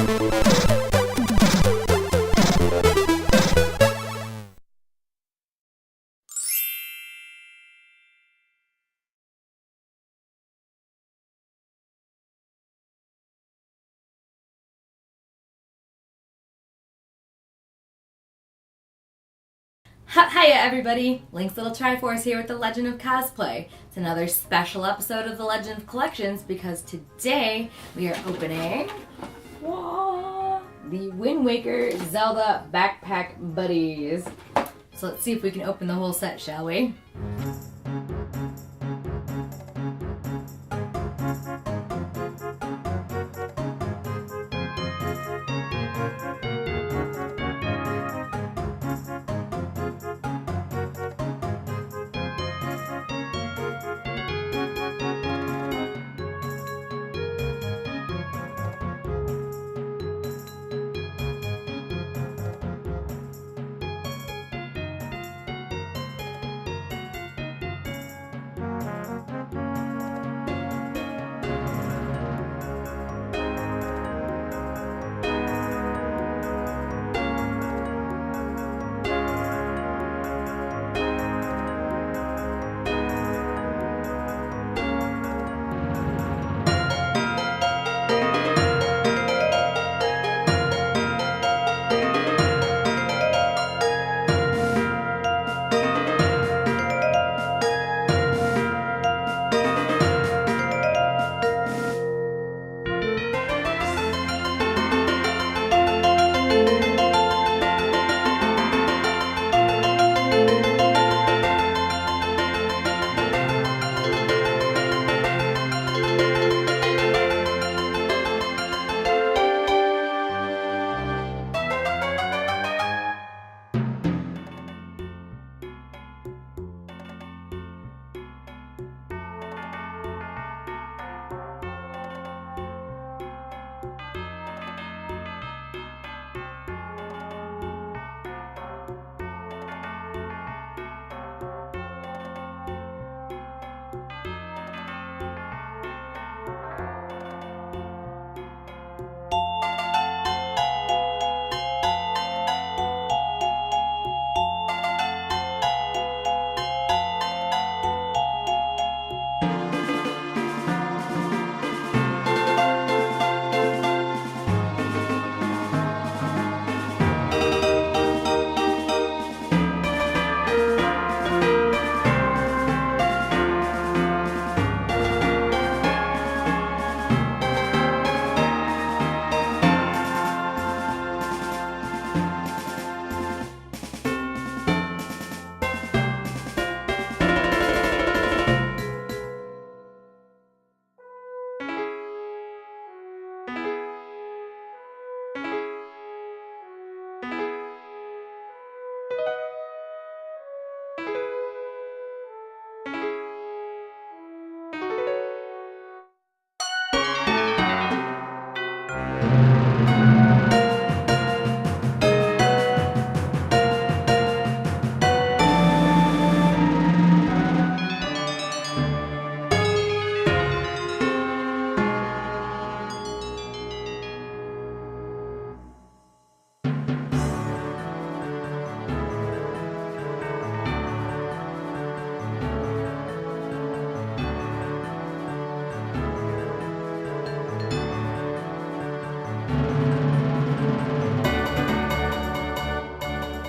Hiya everybody! Link's Little Triforce here with the Legend of Cosplay. It's another special episode of the Legend of Collections because today we are opening the Wind Waker Zelda Backpack Buddies. So let's see if we can open the whole set, shall we?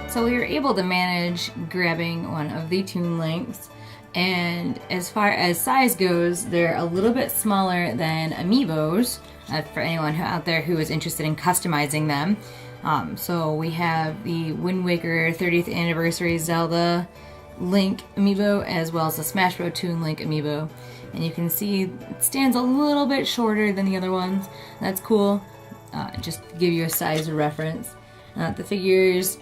So we were able to manage grabbing one of the Toon Links, and as far as size goes, they're a little bit smaller than amiibos, for anyone out there who is interested in customizing them. So we have the Wind Waker 30th Anniversary Zelda Link amiibo, as well as the Smash Bros. Toon Link amiibo. And you can see it stands a little bit shorter than the other ones. That's cool, just to give you a size reference. The figures,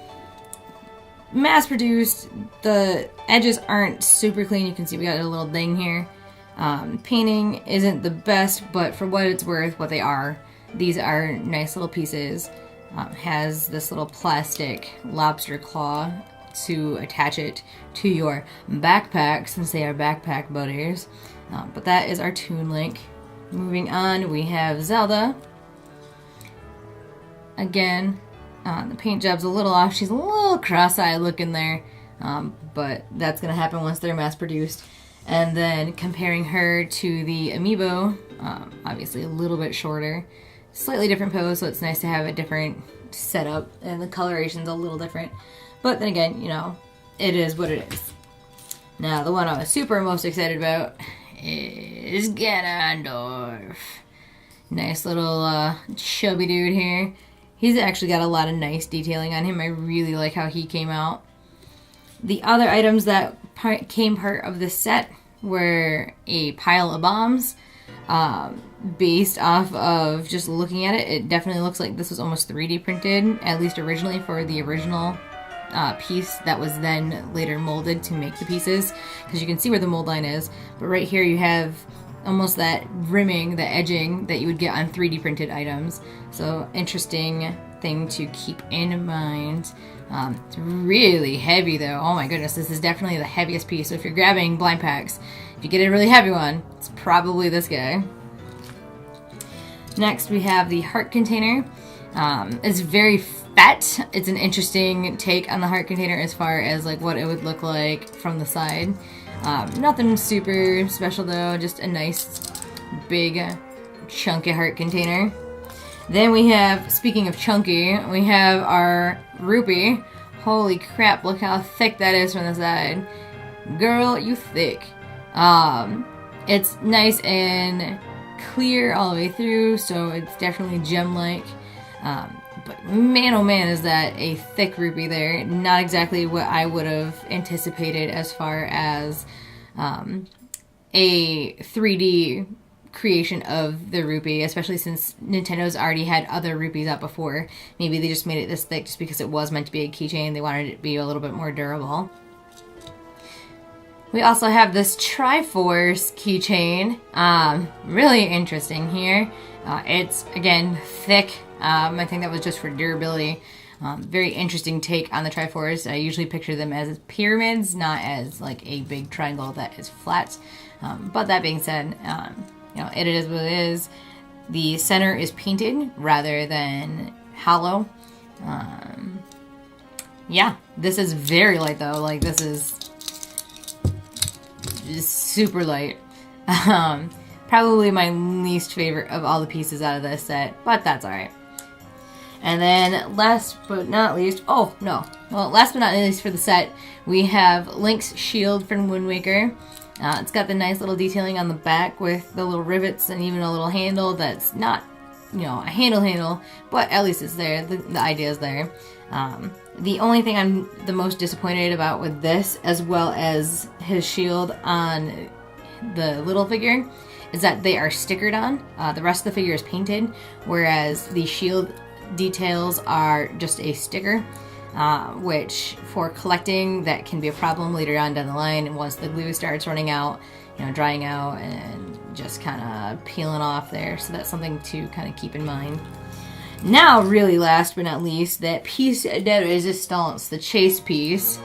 mass-produced, the edges aren't super clean. You can see we got a little ding here. Painting isn't the best, but for what it's worth, what they are, these are nice little pieces. Has this little plastic lobster claw to attach it to your backpack, since they are backpack buddies. But that is our Toon Link. Moving on, we have Zelda. again, the paint job's a little off. She's a little cross-eyed looking there, but that's going to happen once they're mass-produced. And then comparing her to the amiibo, obviously a little bit shorter, slightly different pose, so it's nice to have a different setup, and the coloration's a little different. But then again, you know, it is what it is. Now, the one I was super most excited about is Ganondorf. Nice little chubby dude here. He's actually got a lot of nice detailing on him. I really like how he came out. The other items that came part of this set were a pile of bombs. Based off of just looking at it, it definitely looks like this was almost 3D printed, at least originally for the original piece that was then later molded to make the pieces, because you can see where the mold line is. But right here you have almost that rimming, the edging that you would get on 3D printed items. So interesting thing to keep in mind. It's really heavy though. Oh my goodness, this is definitely the heaviest piece. So if you're grabbing blind packs, if you get a really heavy one, it's probably this guy. Next we have the heart container. It's very fat. It's an interesting take on the heart container as far as like what it would look like from the side. Nothing super special though, just a nice big chunky heart container. Then we have, speaking of chunky, we have our rupee. Holy crap, look how thick that is from the side. Girl, you thick. It's nice and clear all the way through, so it's definitely gem-like. But man, oh man, is that a thick rupee there. Not exactly what I would have anticipated as far as a 3D creation of the rupee, especially since Nintendo's already had other rupees out before. Maybe they just made it this thick just because it was meant to be a keychain. They wanted it to be a little bit more durable. We also have this Triforce keychain. Really interesting here. It's, again, thick. I think that was just for durability. Very interesting take on the Triforce. I usually picture them as pyramids, not as like a big triangle that is flat. But that being said, you know, it is what it is. The center is painted rather than hollow. Yeah, this is very light though. Like, this is just super light. Probably my least favorite of all the pieces out of this set, but that's alright. And then last but not least, last but not least for the set, we have Link's shield from Wind Waker. It's got the nice little detailing on the back with the little rivets and even a little handle that's not, you know, a handle, but at least it's there. The idea is there. The only thing I'm the most disappointed about with this, as well as his shield on the little figure, is that they are stickered on. The rest of the figure is painted, whereas the shield details are just a sticker, which for collecting, that can be a problem later on down the line once the glue starts running out, you know, drying out and just kind of peeling off there. So that's something to kind of keep in mind. Now, really last but not least, that piece de resistance, the chase piece.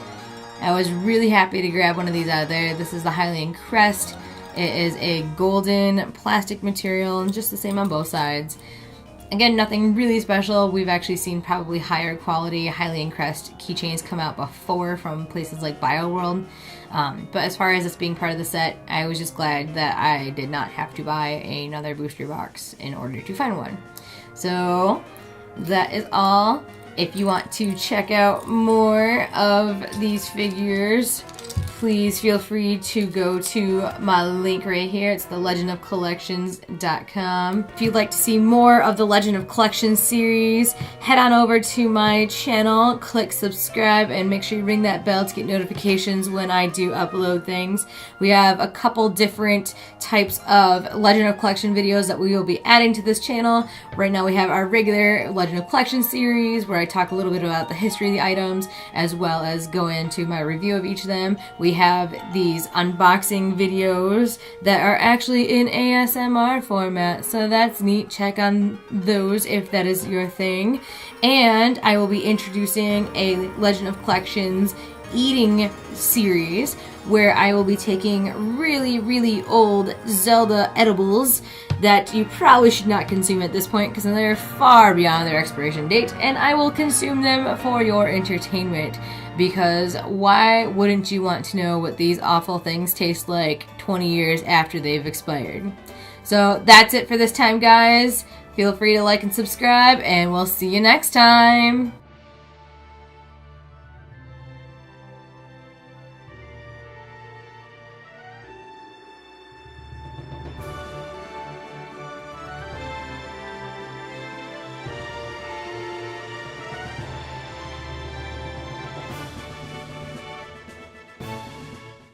I was really happy to grab one of these out of there. This is the Hylian crest. It is a golden plastic material, and just the same on both sides. Again, nothing really special. We've actually seen probably higher quality Hylian crest keychains come out before from places like BioWorld. But as far as this being part of the set, I was just glad that I did not have to buy another booster box in order to find one. So that is all. If you want to check out more of these figures, please feel free to go to my link right here. It's the legendofcollections.com. If you'd like to see more of the Legend of Collections series, head on over to my channel, click subscribe, and make sure you ring that bell to get notifications when I do upload things. We have a couple different types of Legend of Collection videos that we will be adding to this channel. Right now we have our regular Legend of Collections series where I talk a little bit about the history of the items, as well as go into my review of each of them. We have these unboxing videos that are actually in ASMR format, so that's neat. Check on those if that is your thing. And I will be introducing a Legend of Collections eating series where I will be taking really, really old Zelda edibles that you probably should not consume at this point because they're far beyond their expiration date, and I will consume them for your entertainment, because why wouldn't you want to know what these awful things taste like 20 years after they've expired? So that's it for this time, guys. Feel free to like and subscribe, and we'll see you next time.